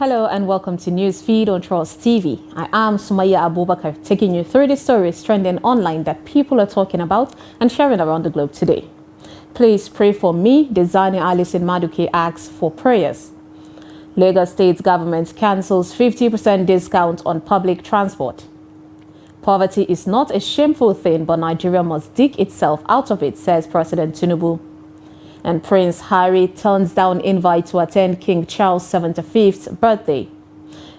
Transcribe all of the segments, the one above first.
Hello and welcome to Newsfeed on Trust TV. I am Sumaya Abubakar, taking you through the stories trending online that people are talking about and sharing around the globe today. Please pray for me. Diezani Allison Madueke asks for prayers. Lagos State government cancels 50% discount on public transport. Poverty is not a shameful thing, but Nigeria must dig itself out of it, says President Tinubu. And Prince Harry turns down invite to attend King Charles' 75th birthday.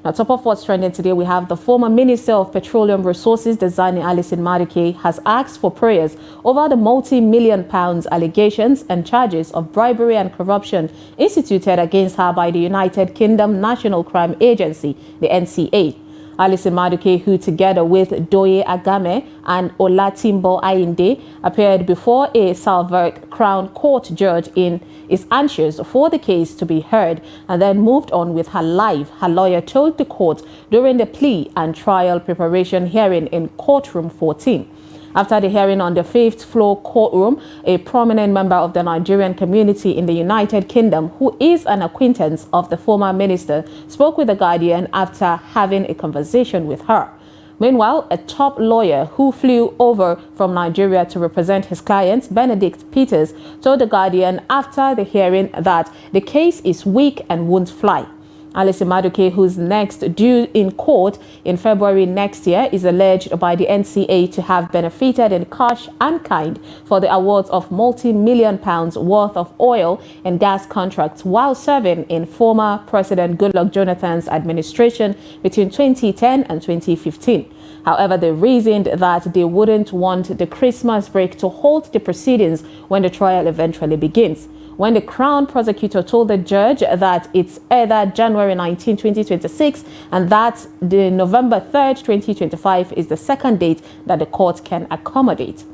Now, top of what's trending today, we have the former Minister of Petroleum Resources, Diezani Allison Madueke, has asked for prayers over the multi-million pounds allegations and charges of bribery and corruption instituted against her by the United Kingdom National Crime Agency, the NCA. Allison Madueke, who together with Doye Agame and Olatimbo Ayinde appeared before a Southwark Crown Court judge is anxious for the case to be heard and then moved on with her life, her lawyer told the court during the plea and trial preparation hearing in courtroom 14. After the hearing on the 5th floor courtroom, a prominent member of the Nigerian community in the United Kingdom, who is an acquaintance of the former minister, spoke with The Guardian after having a conversation with her. Meanwhile, a top lawyer who flew over from Nigeria to represent his client, Benedict Peters, told The Guardian after the hearing that the case is weak and won't fly. Allison Madueke, who's next due in court in February next year, is alleged by the NCA to have benefited in cash and kind for the awards of multi-million pounds worth of oil and gas contracts while serving in former President Goodluck Jonathan's administration between 2010 and 2015. However, they reasoned that they wouldn't want the Christmas break to halt the proceedings when the trial eventually begins. When the Crown prosecutor told the judge that it's either January 19, 2026 and that the November 3rd, 2025 is the second date that the court can accommodate.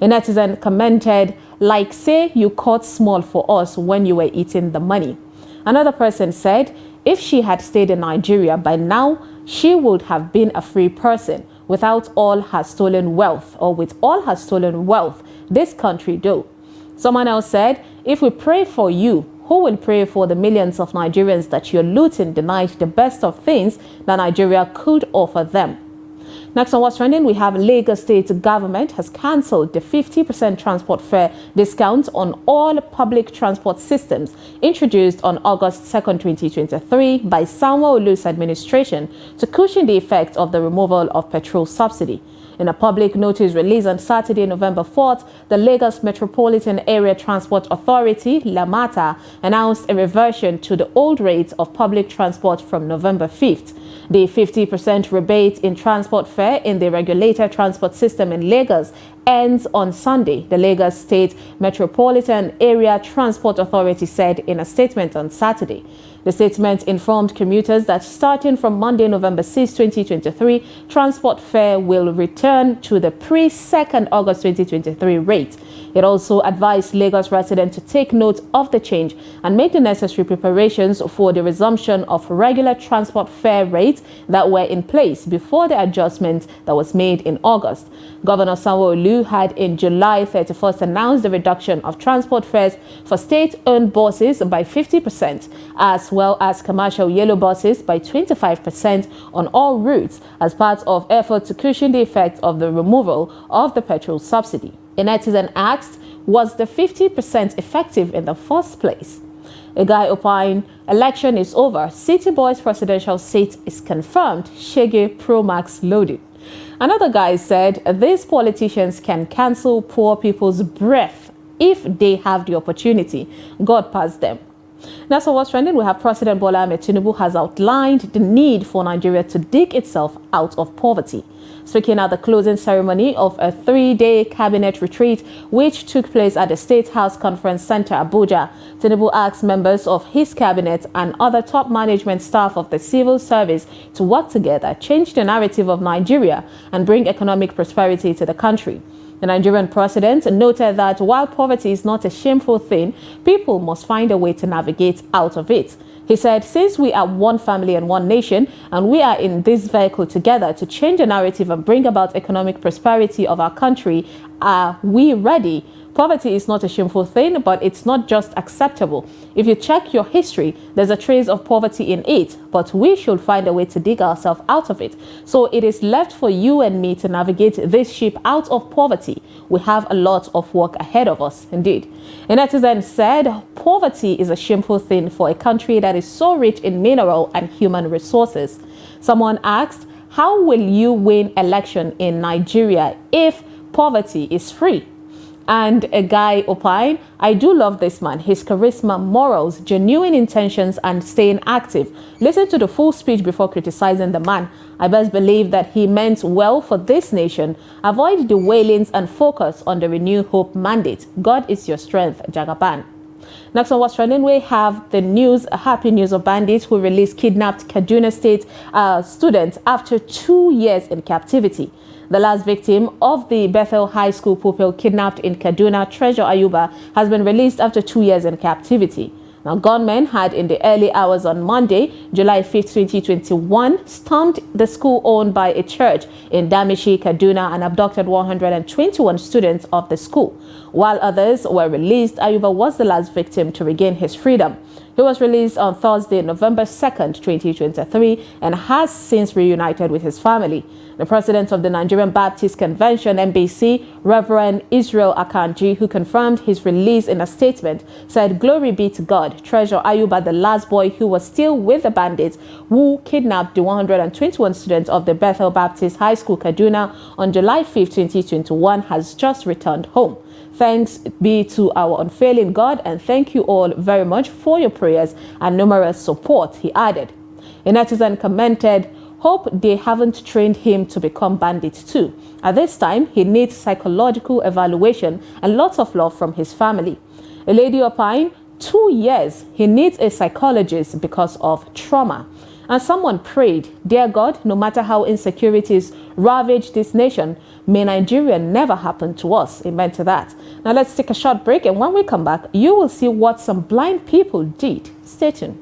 A netizen commented, "Like say you cut small for us when you were eating the money." Another person said, "If she had stayed in Nigeria by now, she would have been a free person without all her stolen wealth, or with all her stolen wealth, this country do." Someone else said, "If we pray for you, who will pray for the millions of Nigerians that you're looting denied the best of things that Nigeria could offer them?" Next on what's trending, we have Lagos State government has cancelled the 50% transport fare discount on all public transport systems introduced on August 2nd, 2023 by Sanwo-Olu's administration to cushion the effect of the removal of petrol subsidy. In a public notice released on Saturday, November 4th, the Lagos Metropolitan Area Transport Authority, LAMATA, announced a reversion to the old rates of public transport from November 5th. The 50% rebate in transport fare in the regulated transport system in Lagos ends on Sunday, the Lagos State Metropolitan Area Transport Authority said in a statement on Saturday. The statement informed commuters that starting from Monday, November 6, 2023, transport fare will return to the pre-2nd August 2023 rate. It also advised Lagos residents to take note of the change and make the necessary preparations for the resumption of regular transport fare rates that were in place before the adjustment that was made in August. Governor Sanwo-Olu had in July 31st announced the reduction of transport fares for state-owned buses by 50%, as well as commercial yellow buses by 25% on all routes as part of efforts to cushion the effect of the removal of the petrol subsidy. A netizen asked, was the 50% effective in the first place? A guy opined, election is over, City Boys presidential seat is confirmed, Shege Pro Max loaded. Another guy said, these politicians can cancel poor people's breath if they have the opportunity. God pass them. Now, so what's trending? We have President Bola Ahmed Tinubu has outlined the need for Nigeria to dig itself out of poverty. Speaking at the closing ceremony of a 3-day cabinet retreat, which took place at the State House Conference Center, Abuja, Tinubu asked members of his cabinet and other top management staff of the civil service to work together, change the narrative of Nigeria, and bring economic prosperity to the country. The Nigerian president noted that while poverty is not a shameful thing, people must find a way to navigate out of it. He said, since we are one family and one nation, and we are in this vehicle together to change the narrative and bring about economic prosperity of our country, are we ready? Poverty is not a shameful thing, but it's not just acceptable. If you check your history, there's a trace of poverty in it, but we should find a way to dig ourselves out of it. So it is left for you and me to navigate this ship out of poverty. We have a lot of work ahead of us, indeed. A netizen said, poverty is a shameful thing for a country that is so rich in mineral and human resources. Someone asked, how will you win election in Nigeria if poverty is free? And a guy opined, I do love this man, his charisma, morals, genuine intentions, and staying active. Listen to the full speech before criticizing the man. I best believe that he meant well for this nation. Avoid the wailings and focus on the Renew Hope mandate. God is your strength, Jagaban. Next on What's Trending, we have the news, happy news of bandits who released kidnapped Kaduna State students after 2 years in captivity. The last victim of the Bethel High School pupil kidnapped in Kaduna, Treasure Ayuba, has been released after 2 years in captivity. Now, gunmen had in the early hours on Monday, July 5, 2021, stormed the school owned by a church in Damishi, Kaduna, and abducted 121 students of the school. While others were released, Ayuba was the last victim to regain his freedom. He was released on Thursday, November 2nd, 2023, and has since reunited with his family. The president of the Nigerian Baptist Convention, NBC, Reverend Israel Akanji, who confirmed his release in a statement, said, "Glory be to God. Treasure Ayuba, the last boy who was still with the bandits who kidnapped the 121 students of the Bethel Baptist High School, Kaduna, on July 5, 2021, has just returned home. Thanks be to our unfailing God, and thank you all very much for your prayers and numerous support," he added. A netizen commented, "Hope they haven't trained him to become bandit too. At this time, he needs psychological evaluation and lots of love from his family." A lady opined, 2 years, he needs a psychologist because of trauma. And someone prayed, "Dear God, no matter how insecurities ravage this nation, may Nigeria never happen to us." Amen to that. Now let's take a short break, and when we come back, you will see what some blind people did. Stay tuned.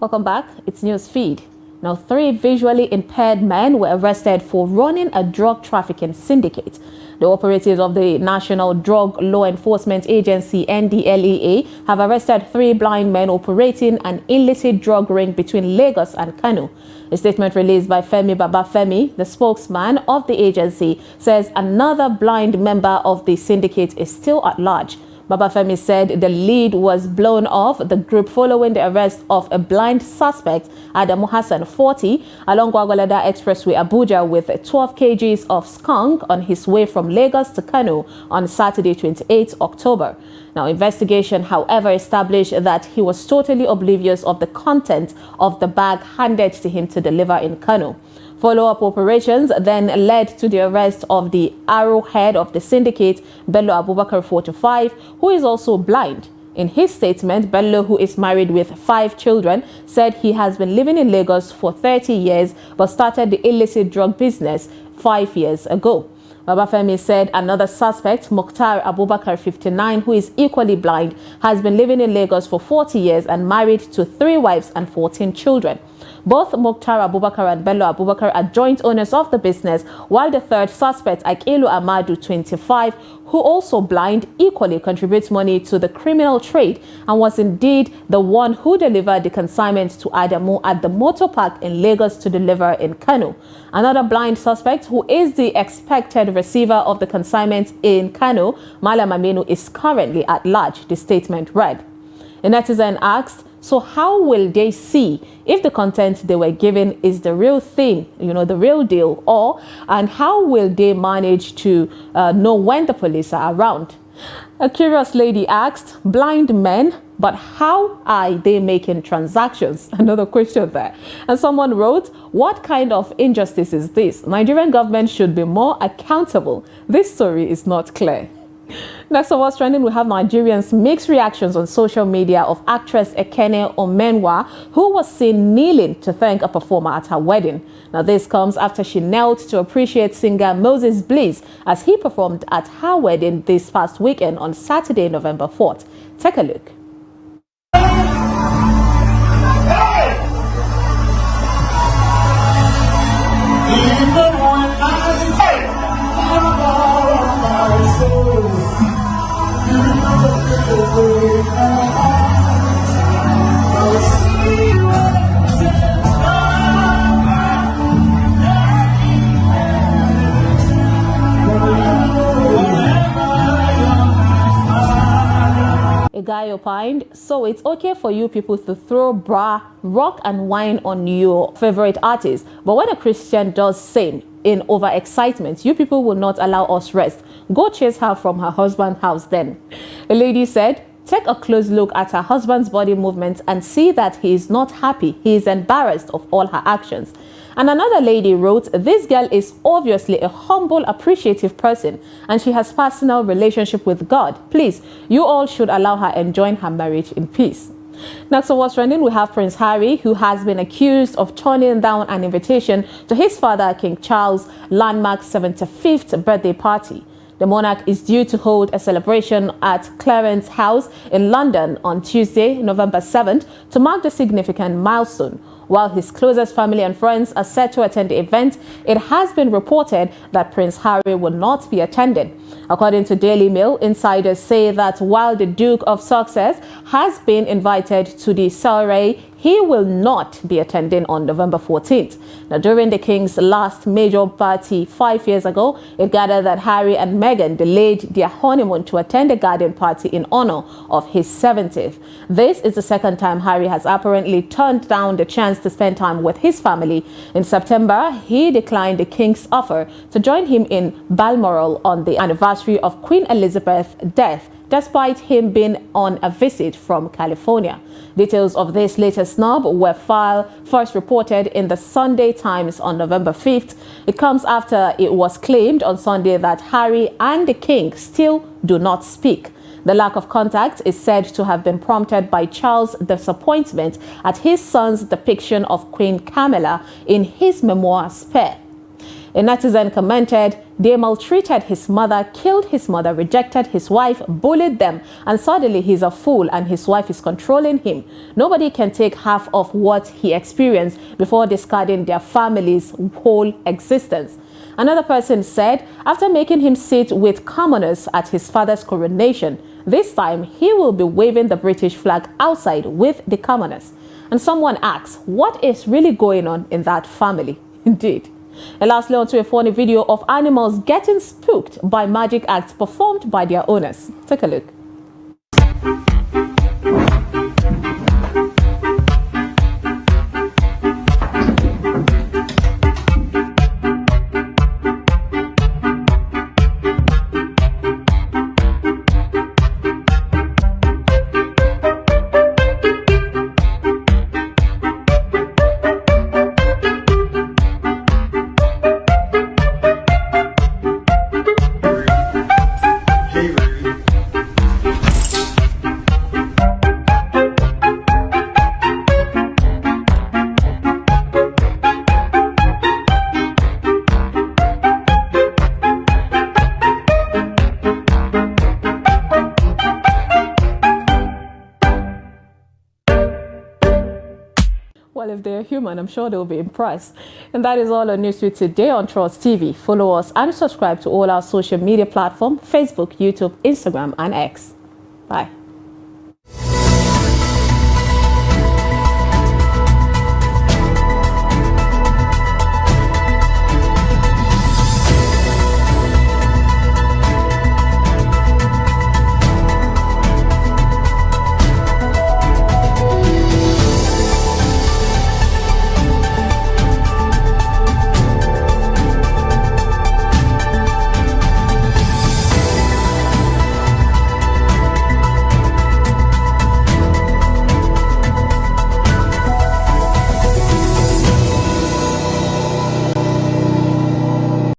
Welcome back. It's News Feed. Now, 3 visually impaired men were arrested for running a drug trafficking syndicate. The operatives of the National Drug Law Enforcement Agency, NDLEA, have arrested 3 blind men operating an illicit drug ring between Lagos and Kano. A statement released by Femi Babafemi, the spokesman of the agency, says another blind member of the syndicate is still at large. Babafemi said the lead was blown off the group following the arrest of a blind suspect, Adamu Hassan, 40, along Gwagwalada Expressway, Abuja, with 12 kgs of skunk on his way from Lagos to Kano on Saturday, 28 October. Now, investigation, however, established that he was totally oblivious of the content of the bag handed to him to deliver in Kano. Follow-up operations then led to the arrest of the arrowhead of the syndicate, Bello Abubakar, 45, who is also blind. In his statement, Bello, who is married with 5 children, said he has been living in Lagos for 30 years but started the illicit drug business 5 years ago. Babafemi said another suspect, Mukhtar Abubakar, 59, who is equally blind, has been living in Lagos for 40 years and married to 3 wives and 14 children. Both Mukhtar Abubakar and Bello Abubakar are joint owners of the business, while the third suspect, Akilu Amadu, 25, who also blind, equally contributes money to the criminal trade and was indeed the one who delivered the consignment to Adamu at the motor park in Lagos to deliver in Kano. Another blind suspect, who is the expected receiver of the consignment in Kano, Malam Aminu, is currently at large, the statement read. A netizen asked, so how will they see if the content they were given is the real thing, the real deal, and how will they manage to know when the police are around? A curious lady asked, blind men, but how are they making transactions? Another question there. And someone wrote, what kind of injustice is this? Nigerian government should be more accountable. This story is not clear. Next of what's trending, we have Nigerians' mixed reactions on social media of actress Ekene Omenwa, who was seen kneeling to thank a performer at her wedding. Now, this comes after she knelt to appreciate singer Moses Bliss as he performed at her wedding this past weekend on Saturday, November 4th. Take a look. A guy opined, so it's okay for you people to throw bra, rock and wine on your favorite artist, but when a Christian does same in overexcitement, you people will not allow us rest. Go chase her from her husband's house then. A lady said, take a close look at her husband's body movements and see that he is not happy. He is embarrassed of all her actions. And another lady wrote, this girl is obviously a humble, appreciative person and she has personal relationship with God. Please, you all should allow her enjoy her marriage in peace. Next on what's trending, we have Prince Harry, who has been accused of turning down an invitation to his father, King Charles' landmark 75th birthday party. The monarch is due to hold a celebration at Clarence House in London on Tuesday, November 7th, to mark the significant milestone. While his closest family and friends are set to attend the event, it has been reported that Prince Harry will not be attending. According to Daily Mail, insiders say that while the Duke of Sussex has been invited to the soiree, he will not be attending on November 14th. Now, during the King's last major party 5 years ago, it gathered that Harry and Meghan delayed their honeymoon to attend a garden party in honor of his 70th. This is the second time Harry has apparently turned down the chance to spend time with his family. In September, he declined the King's offer to join him in Balmoral on the anniversary of Queen Elizabeth's death, despite him being on a visit from California. Details of this latest snub were first reported in the Sunday Times on November 5th. It comes after it was claimed on Sunday that Harry and the King still do not speak. The lack of contact is said to have been prompted by Charles' disappointment at his son's depiction of Queen Camilla in his memoir Spare. A netizen commented, they maltreated his mother, killed his mother, rejected his wife, bullied them, and suddenly he's a fool and his wife is controlling him. Nobody can take half of what he experienced before discarding their family's whole existence. Another person said, after making him sit with commoners at his father's coronation, this time he will be waving the British flag outside with the commoners. And someone asks, what is really going on in that family? Indeed. And lastly, onto a funny video of animals getting spooked by magic acts performed by their owners. Take a look. Well, if they're human, I'm sure they'll be impressed. And that is all on Newsweek today on Trust TV. Follow us and subscribe to all our social media platforms: Facebook, YouTube, Instagram, and X. Bye.